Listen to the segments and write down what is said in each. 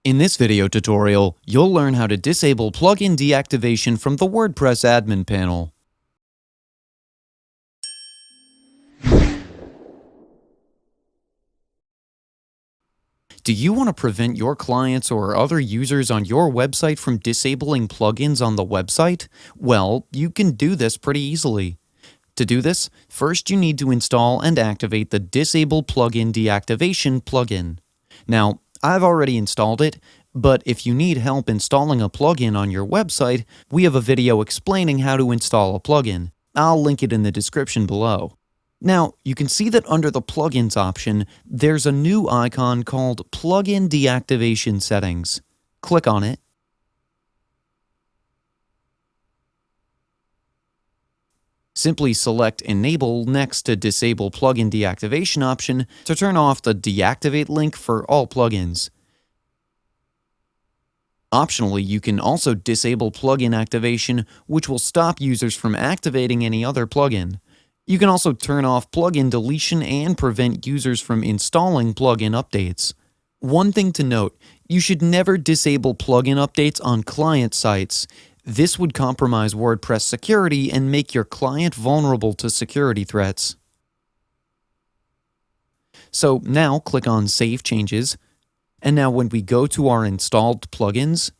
In this video tutorial, you'll learn how to disable plugin deactivation from the WordPress admin panel. Do you want to prevent your clients or other users on your website from disabling plugins on the website? Well, you can do this pretty easily. To do this, first you need to install and activate the Disable Plugin Deactivation plugin. Now, I've already installed it, but if you need help installing a plugin on your website, we have a video explaining how to install a plugin. I'll link it in the description below. Now, you can see that under the Plugins option, there's a new icon called Plugin Deactivation Settings. Click on it. Simply select Enable next to Disable Plugin Deactivation option to turn off the Deactivate link for all plugins. Optionally, you can also disable plugin activation, which will stop users from activating any other plugin. You can also turn off plugin deletion and prevent users from installing plugin updates. One thing to note, you should never disable plugin updates on client sites. This would compromise WordPress security and make your client vulnerable to security threats. So now click on Save Changes. And now when we go to our installed plugins,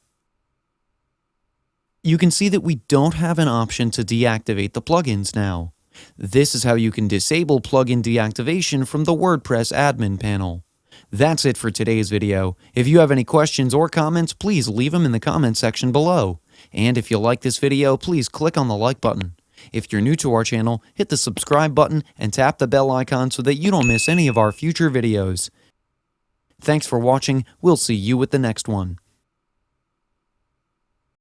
you can see that we don't have an option to deactivate the plugins now. This is how you can disable plugin deactivation from the WordPress admin panel. That's it for today's video. If you have any questions or comments, please leave them in the comment section below. And if you like this video, please click on the like button. If you're new to our channel, hit the subscribe button and tap the bell icon so that you don't miss any of our future videos. Thanks for watching. We'll see you with the next one.